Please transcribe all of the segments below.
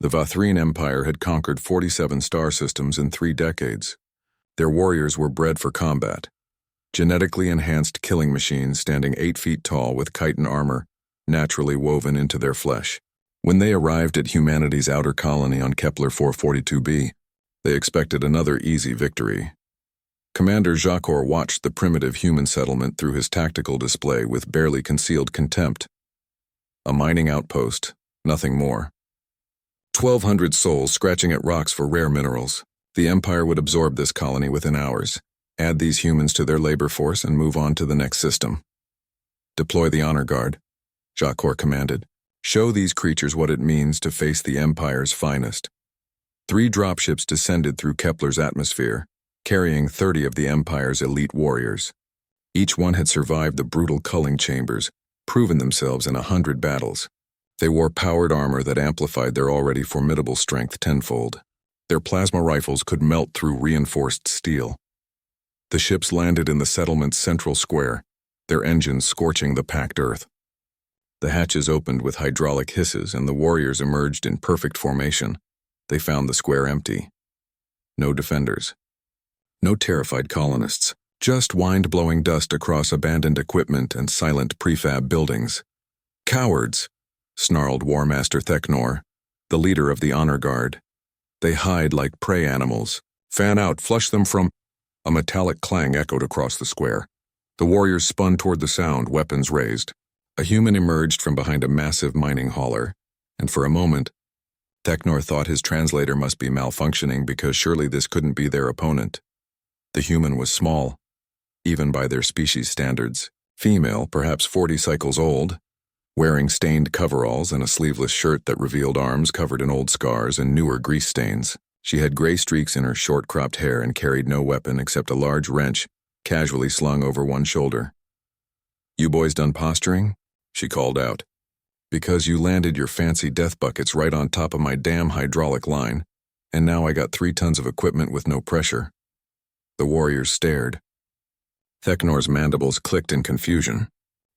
The Vathrine Empire had conquered 47 star systems in 3 decades. Their warriors were bred for combat. Genetically enhanced killing machines standing 8 feet tall with chitin armor, naturally woven into their flesh. When they arrived at humanity's outer colony on Kepler 442b, they expected another easy victory. Commander Jacor watched the primitive human settlement through his tactical display with barely concealed contempt. A mining outpost, nothing more. 1,200 souls scratching at rocks for rare minerals. The Empire would absorb this colony within hours, add these humans to their labor force, and move on to the next system. Deploy the honor guard, Jacor commanded. Show these creatures what it means to face the Empire's finest. 3 dropships descended through Kepler's atmosphere, carrying 30 of the Empire's elite warriors. Each one had survived the brutal culling chambers, proven themselves in 100 battles. They wore powered armor that amplified their already formidable strength tenfold. Their plasma rifles could melt through reinforced steel. The ships landed in the settlement's central square, their engines scorching the packed earth. The hatches opened with hydraulic hisses and the warriors emerged in perfect formation. They found the square empty. No defenders. No terrified colonists. Just wind-blowing dust across abandoned equipment and silent prefab buildings. Cowards, snarled War Master Theknor, the leader of the honor guard. They hide like prey animals. Fan out, flush them from... A metallic clang echoed across the square. The warriors spun toward the sound, weapons raised. A human emerged from behind a massive mining hauler, and for a moment, Theknor thought his translator must be malfunctioning because surely this couldn't be their opponent. The human was small, even by their species standards. Female, perhaps 40 cycles old, wearing stained coveralls and a sleeveless shirt that revealed arms covered in old scars and newer grease stains. She had gray streaks in her short-cropped hair and carried no weapon except a large wrench casually slung over one shoulder. "You boys done posturing?" she called out. "Because you landed your fancy death buckets right on top of my damn hydraulic line, and now I got 3 tons of equipment with no pressure." The warriors stared. Theknor's mandibles clicked in confusion.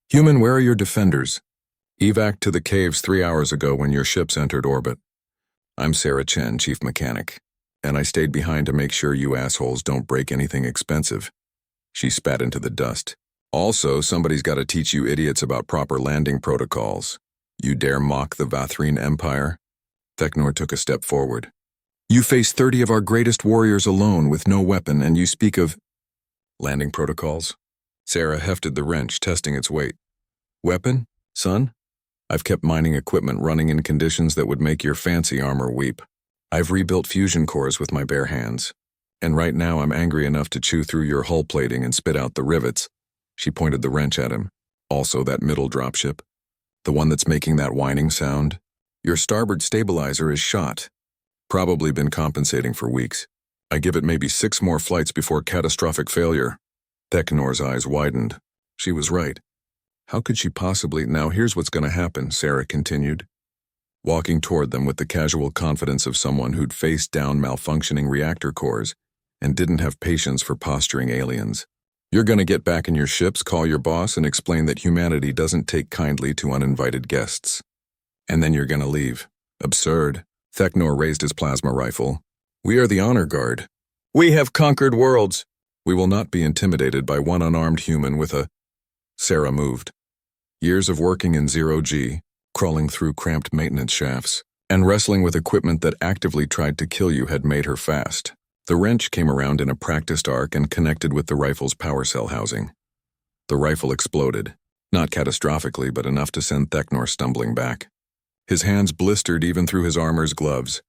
"Human, where are your defenders? Evac to the caves 3 hours ago when your ships entered orbit. I'm Sarah Chen, Chief Mechanic, and I stayed behind to make sure you assholes don't break anything expensive." She spat into the dust. "Also, somebody's got to teach you idiots about proper landing protocols. You dare mock the Vathrine Empire?" Theknor took a step forward. "You face 30 of our greatest warriors alone with no weapon, and you speak of landing protocols?" Sarah hefted the wrench, testing its weight. "Weapon, son? I've kept mining equipment running in conditions that would make your fancy armor weep. I've rebuilt fusion cores with my bare hands. And right now I'm angry enough to chew through your hull plating and spit out the rivets." She pointed the wrench at him. "Also that middle dropship. The one that's making that whining sound. Your starboard stabilizer is shot. Probably been compensating for weeks. I give it maybe 6 more flights before catastrophic failure." Theknor's eyes widened. She was right. How could she possibly? "Now here's what's going to happen," Sarah continued, walking toward them with the casual confidence of someone who'd faced down malfunctioning reactor cores and didn't have patience for posturing aliens. "You're going to get back in your ships, call your boss, and explain that humanity doesn't take kindly to uninvited guests. And then you're going to leave." "Absurd." Theknor raised his plasma rifle. "We are the honor guard. We have conquered worlds. We will not be intimidated by one unarmed human with a..." Sarah moved. Years of working in 0G, crawling through cramped maintenance shafts, and wrestling with equipment that actively tried to kill you had made her fast. The wrench came around in a practiced arc and connected with the rifle's power cell housing. The rifle exploded, not catastrophically, but enough to send Theknor stumbling back. His hands blistered even through his armor's gloves.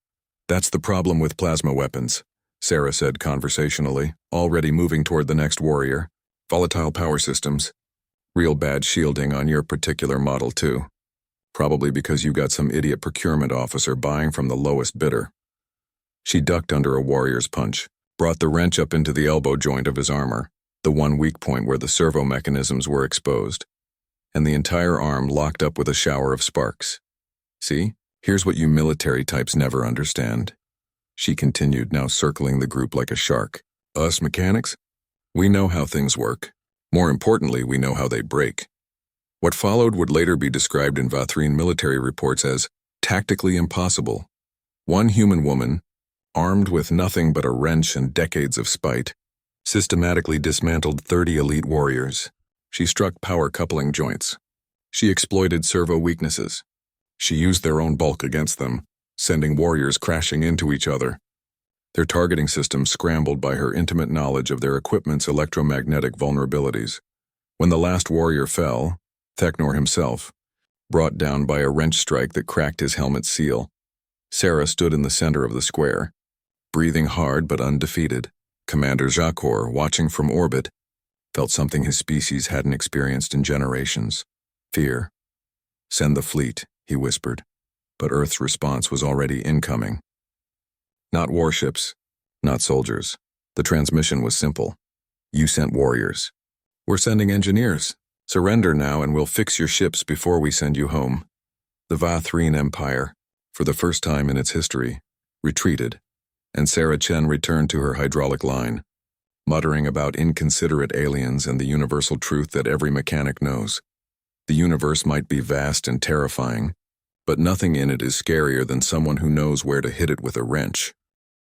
"That's the problem with plasma weapons," Sarah said conversationally, already moving toward the next warrior. "Volatile power systems. Real bad shielding on your particular model, too. Probably because you got some idiot procurement officer buying from the lowest bidder." She ducked under a warrior's punch, brought the wrench up into the elbow joint of his armor, the one weak point where the servo mechanisms were exposed, and the entire arm locked up with a shower of sparks. "See, here's what you military types never understand," she continued, now circling the group like a shark. "Us mechanics? We know how things work. More importantly, we know how they break." What followed would later be described in Vathrine military reports as tactically impossible. One human woman, armed with nothing but a wrench and decades of spite, systematically dismantled 30 elite warriors. She struck power coupling joints. She exploited servo weaknesses. She used their own bulk against them, sending warriors crashing into each other. Their targeting systems scrambled by her intimate knowledge of their equipment's electromagnetic vulnerabilities. When the last warrior fell, Thecnor himself, brought down by a wrench strike that cracked his helmet's seal, Sarah stood in the center of the square, breathing hard but undefeated. Commander Jacor, watching from orbit, felt something his species hadn't experienced in generations: fear. "Send the fleet," he whispered, but Earth's response was already incoming. Not warships, not soldiers. The transmission was simple. "You sent warriors. We're sending engineers. Surrender now and we'll fix your ships before we send you home." The Va-Threen Empire, for the first time in its history, retreated, and Sarah Chen returned to her hydraulic line, muttering about inconsiderate aliens and the universal truth that every mechanic knows. The universe might be vast and terrifying, but nothing in it is scarier than someone who knows where to hit it with a wrench.